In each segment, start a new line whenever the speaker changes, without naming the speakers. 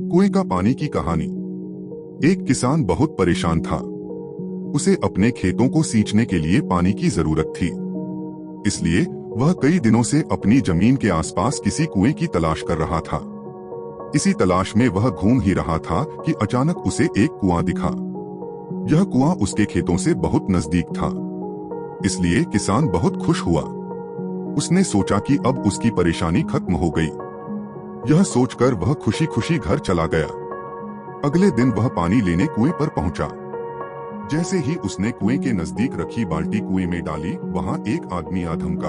कुएं का पानी की कहानी। एक किसान बहुत परेशान था। उसे अपने खेतों को सींचने के लिए पानी की जरूरत थी। इसलिए वह कई दिनों से अपनी जमीन के आसपास किसी कुएं की तलाश कर रहा था। इसी तलाश में वह घूम ही रहा था कि अचानक उसे एक कुआं दिखा। यह कुआं उसके खेतों से बहुत नजदीक था, इसलिए किसान बहुत खुश हुआ। उसने सोचा कि अब उसकी परेशानी खत्म हो गई। यह सोचकर वह खुशी खुशी घर चला गया। अगले दिन वह पानी लेने कुएं पर पहुंचा। जैसे ही उसने कुएं के नजदीक रखी बाल्टी कुएं में डाली, वहां एक आदमी आ धमका।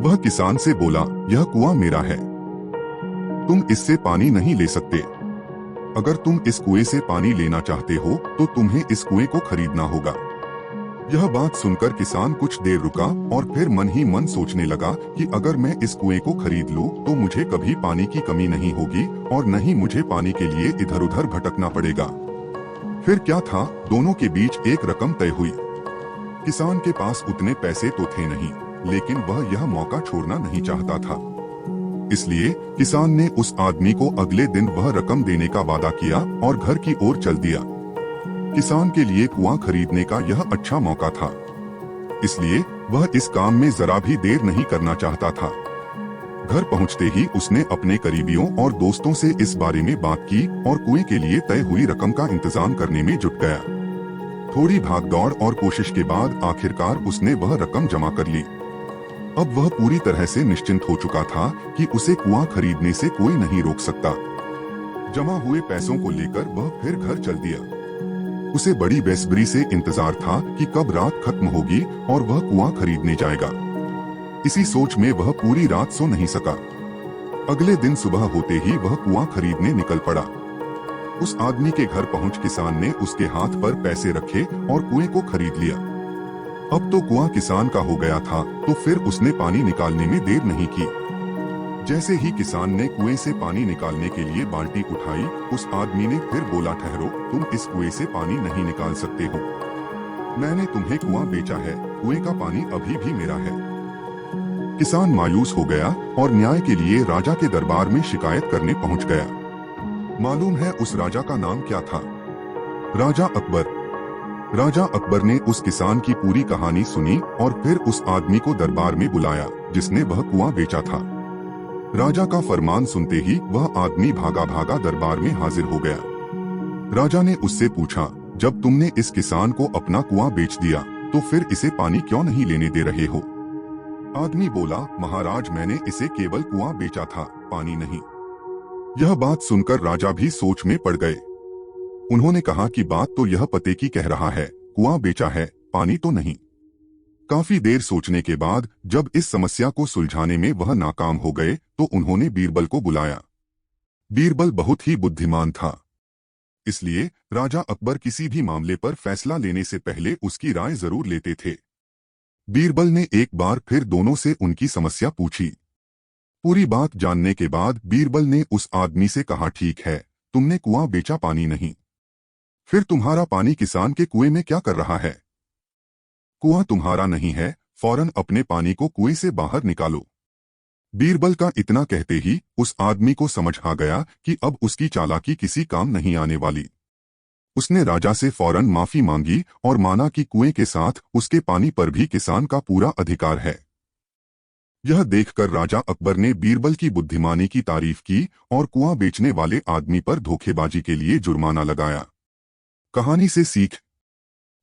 वह किसान से बोला, यह कुआं मेरा है, तुम इससे पानी नहीं ले सकते। अगर तुम इस कुएं से पानी लेना चाहते हो तो तुम्हें इस कुएं को खरीदना होगा। यह बात सुनकर किसान कुछ देर रुका और फिर मन ही मन सोचने लगा कि अगर मैं इस कुएं को खरीद लूं तो मुझे कभी पानी की कमी नहीं होगी और न ही मुझे पानी के लिए इधर उधर भटकना पड़ेगा। फिर क्या था, दोनों के बीच एक रकम तय हुई। किसान के पास उतने पैसे तो थे नहीं, लेकिन वह यह मौका छोड़ना नहीं चाहता था। इसलिए किसान ने उस आदमी को अगले दिन वह रकम देने का वादा किया और घर की ओर चल दिया। किसान के लिए कुआं खरीदने का यह अच्छा मौका था, इसलिए वह इस काम में जरा भी देर नहीं करना चाहता था। घर पहुंचते ही उसने अपने करीबियों और दोस्तों से इस बारे में बात की और कुएं के लिए तय हुई रकम का इंतजाम करने में जुट गया। थोड़ी भागदौड़ और कोशिश के बाद आखिरकार उसने वह रकम जमा कर ली। अब वह पूरी तरह से निश्चिंत हो चुका था कि उसे कुआं खरीदने से कोई नहीं रोक सकता। जमा हुए पैसों को लेकर वह फिर घर चल दिया। उसे बड़ी बेसब्री से इंतजार था कि कब रात खत्म होगी और वह कुआं खरीदने जाएगा। इसी सोच में वह पूरी रात सो नहीं सका। अगले दिन सुबह होते ही वह कुआं खरीदने निकल पड़ा। उस आदमी के घर पहुंच किसान ने उसके हाथ पर पैसे रखे और कुएं को खरीद लिया। अब तो कुआं किसान का हो गया था, तो फिर उसने पानी निकालने में देर नहीं की। जैसे ही किसान ने कुएं से पानी निकालने के लिए बाल्टी उठाई, उस आदमी ने फिर बोला, ठहरो, तुम इस कुएं से पानी नहीं निकाल सकते हो। मैंने तुम्हें कुआं बेचा है, कुएं का पानी अभी भी मेरा है। किसान मायूस हो गया और न्याय के लिए राजा के दरबार में शिकायत करने पहुंच गया। मालूम है उस राजा का नाम क्या था? राजा अकबर। राजा अकबर ने उस किसान की पूरी कहानी सुनी और फिर उस आदमी को दरबार में बुलाया जिसने वह कुआं बेचा था। राजा का फरमान सुनते ही वह आदमी भागा भागा दरबार में हाजिर हो गया। राजा ने उससे पूछा, जब तुमने इस किसान को अपना कुआं बेच दिया तो फिर इसे पानी क्यों नहीं लेने दे रहे हो? आदमी बोला, महाराज, मैंने इसे केवल कुआं बेचा था, पानी नहीं। यह बात सुनकर राजा भी सोच में पड़ गए। उन्होंने कहा कि बात तो यह पते की कह रहा है, कुआं बेचा है, पानी तो नहीं। काफी देर सोचने के बाद जब इस समस्या को सुलझाने में वह नाकाम हो गए तो उन्होंने बीरबल को बुलाया। बीरबल बहुत ही बुद्धिमान था, इसलिए राजा अकबर किसी भी मामले पर फैसला लेने से पहले उसकी राय जरूर लेते थे। बीरबल ने एक बार फिर दोनों से उनकी समस्या पूछी। पूरी बात जानने के बाद बीरबल ने उस आदमी से कहा, ठीक है, तुमने कुआं बेचा, पानी नहीं, फिर तुम्हारा पानी किसान के कुएं में क्या कर रहा है? कुआं तुम्हारा नहीं है, फौरन अपने पानी को कुएं से बाहर निकालो। बीरबल का इतना कहते ही उस आदमी को समझ आ गया कि अब उसकी चालाकी किसी काम नहीं आने वाली। उसने राजा से फौरन माफी मांगी और माना कि कुएं के साथ उसके पानी पर भी किसान का पूरा अधिकार है। यह देखकर राजा अकबर ने बीरबल की बुद्धिमानी की तारीफ की और कुआं बेचने वाले आदमी पर धोखेबाजी के लिए जुर्माना लगाया। कहानी से सीख।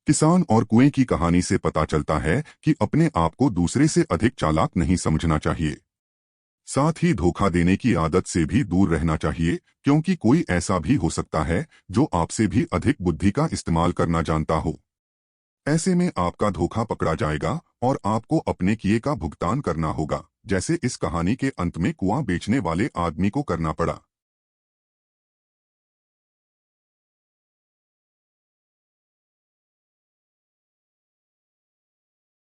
किसान और कुएं की कहानी से पता चलता है कि अपने आप को दूसरे से अधिक चालाक नहीं समझना चाहिए। साथ ही धोखा देने की आदत से भी दूर रहना चाहिए, क्योंकि कोई ऐसा भी हो सकता है जो आपसे भी अधिक बुद्धि का इस्तेमाल करना जानता हो। ऐसे में आपका धोखा पकड़ा जाएगा और आपको अपने किए का भुगतान करना होगा, जैसे इस कहानी के अंत में कुआं बेचने वाले आदमी को करना पड़ा।